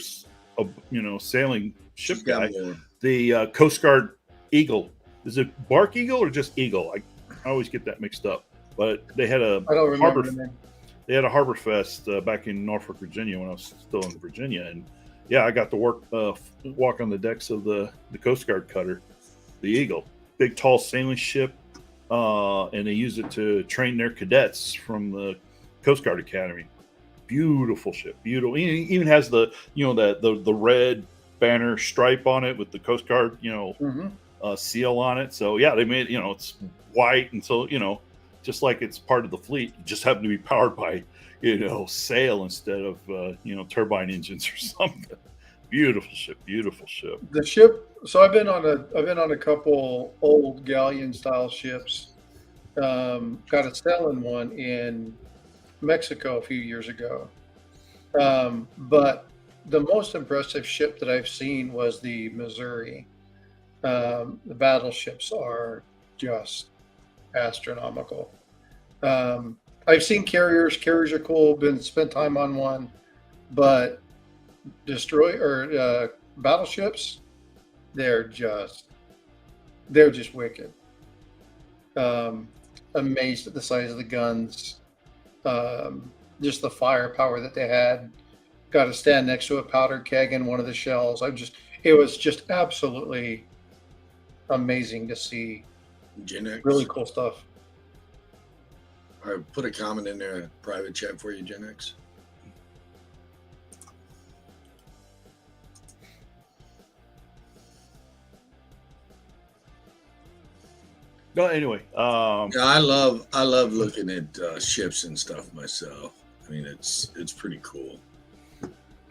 a sailing ship She's got guy, more. the Coast Guard Eagle. Is it Bark Eagle or just Eagle? I always get that mixed up. But they had a I don't remember harbor. the name. They had a harbor fest back in Norfolk, Virginia, when I was still in Virginia, and yeah, I got to walk on the decks of the Coast Guard cutter, the Eagle, big tall sailing ship, and they use it to train their cadets from the Coast Guard Academy. Beautiful ship, beautiful. It even has the the red banner stripe on it with the Coast Guard Mhm. seal on it. So yeah, they made it's white, and so just like it's part of the fleet, it just happened to be powered by sail instead of turbine engines or something. Beautiful ship, beautiful ship. The ship. So I've been on a couple old galleon style ships. Got a sailing one in Mexico a few years ago. But the most impressive ship that I've seen was the Missouri. The battleships are just astronomical. I've seen carriers. Carriers are cool. Spent time on one, but battleships, they're just wicked. Amazed at the size of the guns, just the firepower that they had. Got to stand next to a powder keg in one of the shells. It was just absolutely amazing to see. Gen X. Really cool stuff. I put a comment in there, private chat for you, Gen X. No, anyway, Yeah, I love looking at ships and stuff myself. I mean, it's pretty cool.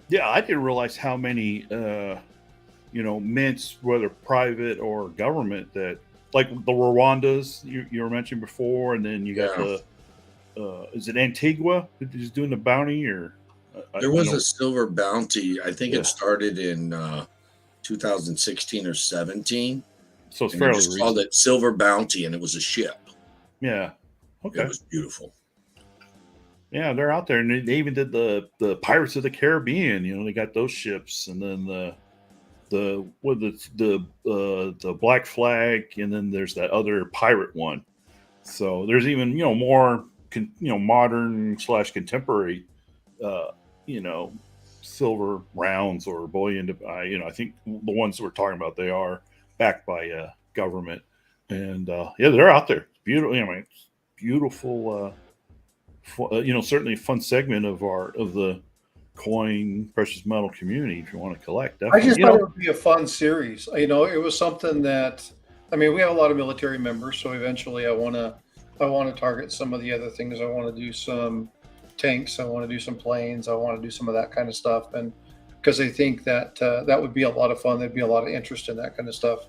yeah, I didn't realize how many mints, whether private or government, that like the Rwandas you were mentioning before, and then you got the is it Antigua who's doing the bounty, or There was a silver bounty. I think Yeah. it started in 2016 or 17. so it's And they fairly just recent. called it Silver Bounty, and it was a ship. Yeah, okay, It was beautiful. yeah, they're out there, and they even did the Pirates of the Caribbean. They got those ships, and then the Black Flag, and then there's that other pirate one. So there's even more modern / contemporary silver rounds or bullion. I think the ones that we're talking about, they are backed by government, and they're out there. Beautiful, beautiful. Certainly a fun segment of the coin precious metal community if you want to collect. I Definitely. just thought it would be a fun series. You know, it was something that, I mean, we have a lot of military members, so eventually I want to target some of the other things. I want to do some tanks. I want to do some planes. I want to do some of that kind of stuff. And because I think that that would be a lot of fun. There'd be a lot of interest in that kind of stuff.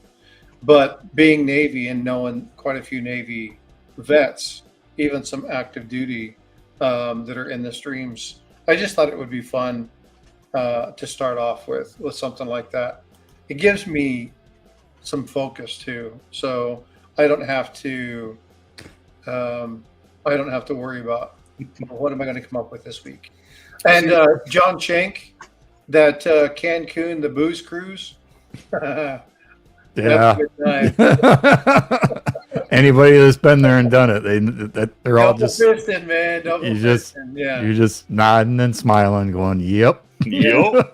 But being Navy and knowing quite a few Navy vets, even some active duty that are in the streams, I just thought it would be fun to start off with something like that. It gives me some focus too, so I don't have to worry about what am I going to come up with this week. And John Shank, that Cancun, the booze cruise. Yeah. Have a good time. Anybody that's been there and done it, they're all Double just fisting, man. Double you just fisting. Yeah. you're just nodding and smiling, going, "Yep." Yep.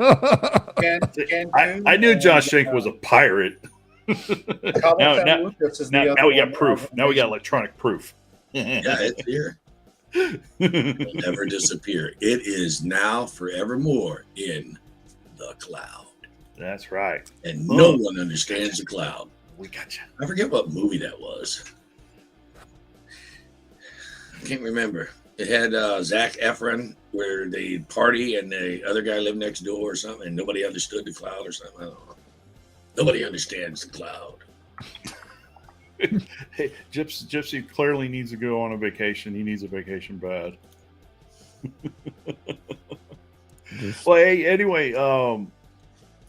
Cancun, I knew Josh Shank was a pirate. Cabo San Lucas is the Now other we got one. proof. Now we got electronic proof. Yeah, it's here. It'll never disappear. It is now forevermore in the cloud. That's right. And no one understands the cloud. We got you. I forget what movie that was. I can't remember. It had Zac Efron where they party and the other guy lived next door or something, and nobody understood the cloud or something. I don't know. Nobody understands the cloud. Hey, Gypsy clearly needs to go on a vacation. He needs a vacation bad. Well, hey, anyway,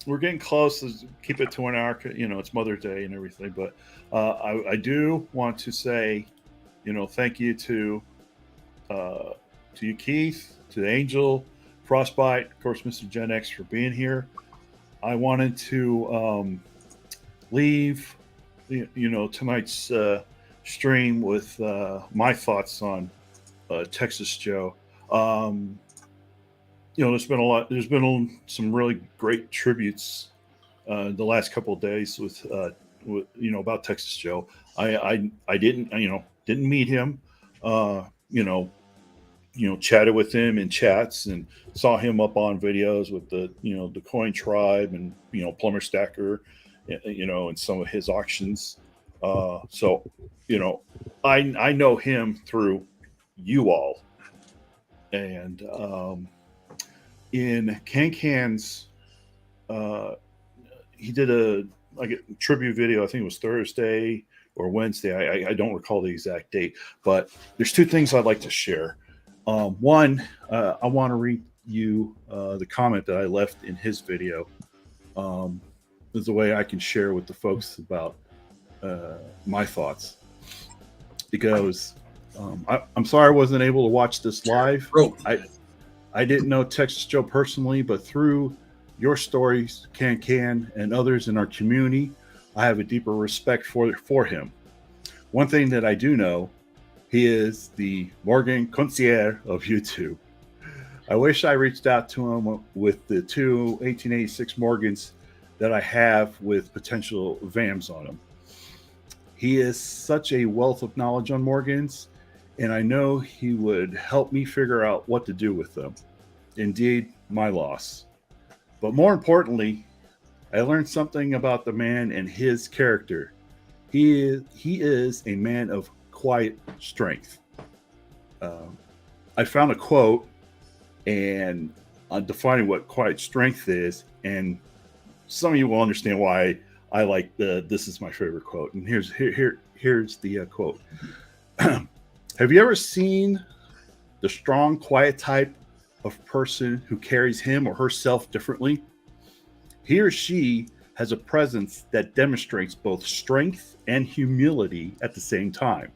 we're getting close. Let's keep it to an hour. You know, it's Mother's Day and everything, but I do want to say, you know, thank you to you, Keith, to Angel, Frostbite, of course, Mr. Gen X for being here. I wanted to leave, you know, tonight's stream with my thoughts on Texas Joe. You know, there's been some really great tributes the last couple of days with you know, about Texas Joe. I didn't meet him, chatted with him in chats and saw him up on videos with the Coin Tribe and, you know, Plumber Stacker, you know, and some of his auctions. So, you know, I know him through you all. And in Can's, he did a tribute video. I think it was Thursday or Wednesday. I don't recall the exact date, but there's two things I'd like to share. One, I want to read you the comment that I left in his video. There's a way I can share with the folks about my thoughts, because I'm sorry I wasn't able to watch this live. I didn't know Texas Joe personally, but through your stories, Can, and others in our community, I have a deeper respect for him. One thing that I do know, he is the Morgan concierge of YouTube. I wish I reached out to him with the two 1886 Morgans that I have with potential VAMs on them. He is such a wealth of knowledge on Morgans, and I know he would help me figure out what to do with them. Indeed, my loss. But more importantly, I learned something about the man and his character. He is a man of quiet strength. I found a quote and defining what quiet strength is, and some of you will understand why I like this is my favorite quote. And here's the quote. Have you ever seen the strong, quiet type of person who carries him or herself differently? He or she has a presence that demonstrates both strength and humility at the same time.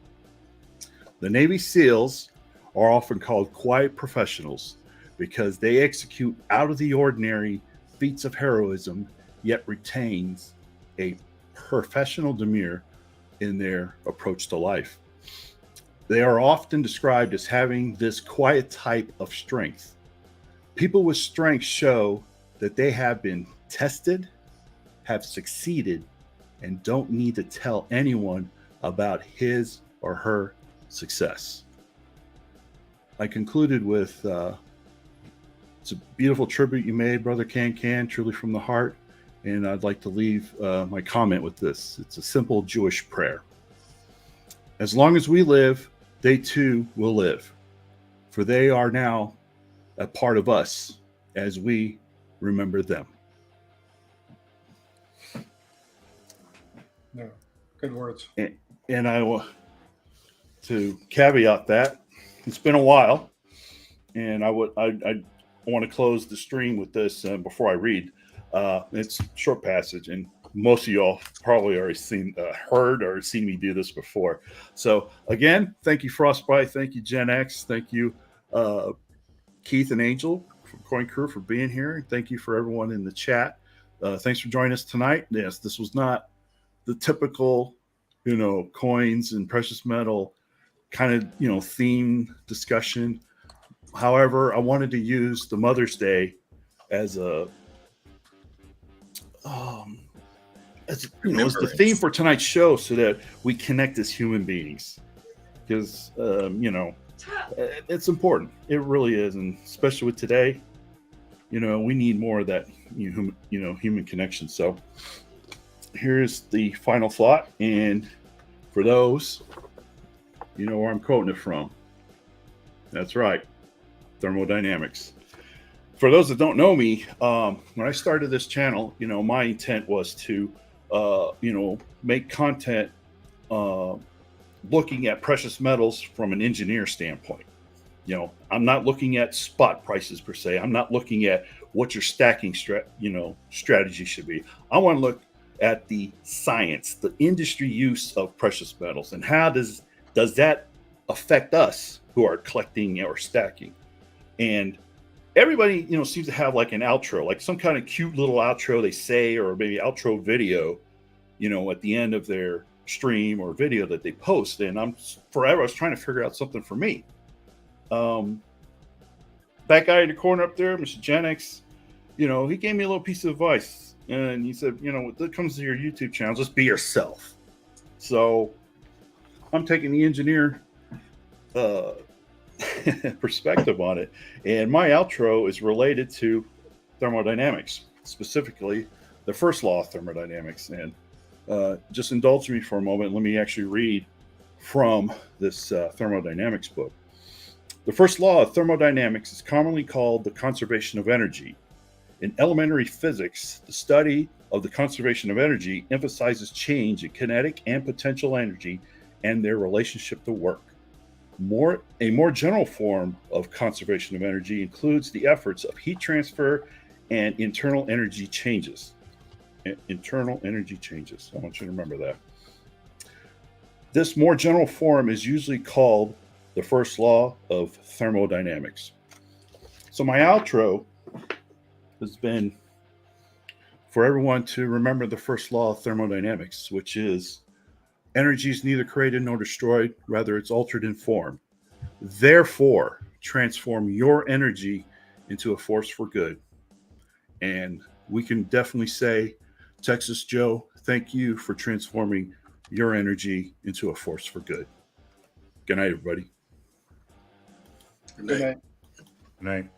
The Navy SEALs are often called quiet professionals because they execute out of the ordinary feats of heroism, yet retains a professional demeanor in their approach to life. They are often described as having this quiet type of strength. People with strength show that they have been tested, have succeeded, and don't need to tell anyone about his or her success. I concluded with It's a beautiful tribute you made, Brother Can, truly from the heart. And I'd like to leave my comment with this. It's a simple Jewish prayer. As long as we live, they too will live, for they are now a part of us as we remember them. No, good words. And I will, to caveat that, it's been a while, and I want to close the stream with this before I read. It's a short passage, and most of y'all probably already heard or seen me do this before. So again, thank you, Frostbite. Thank you, Gen X. Thank you, Keith and Angel from Coin Crew for being here. Thank you for everyone in the chat. Thanks for joining us tonight. Yes, this was not the typical, coins and precious metal kind of, theme discussion. However, I wanted to use the Mother's Day as a as the theme for tonight's show, so that we connect as human beings, because it's important. It really is, and especially with today, we need more of that human connection. So here's the final thought, and for those, where I'm quoting it from. That's right, thermodynamics. For those that don't know me, when I started this channel, my intent was to, make content looking at precious metals from an engineer standpoint. I'm not looking at spot prices per se. I'm not looking at what your stacking strategy should be. I want to look at the science, the industry use of precious metals, and how does that affect us who are collecting or stacking. And everybody, seems to have like an outro, like some kind of cute little outro they say, or maybe outro video, at the end of their stream or video that they post. And I was trying to figure out something for me. That guy in the corner up there, Mr. Gen X, he gave me a little piece of advice, and he said, when it comes to your YouTube channel, just be yourself. So I'm taking the engineer perspective on it, and my outro is related to thermodynamics, specifically the first law of thermodynamics. And just indulge me for a moment. Let me actually read from this thermodynamics book. The first law of thermodynamics is commonly called the conservation of energy. In elementary physics, the study of the conservation of energy emphasizes change in kinetic and potential energy and their relationship to work. A more general form of conservation of energy includes the efforts of heat transfer and internal energy changes. Internal energy changes. I want you to remember that. This more general form is usually called the first law of thermodynamics. So my outro has been for everyone to remember the first law of thermodynamics, which is energy is neither created nor destroyed, rather it's altered in form. Therefore, transform your energy into a force for good. And we can definitely say, Texas Joe, thank you for transforming your energy into a force for good. Good night, everybody. Good night. Good night. Good night.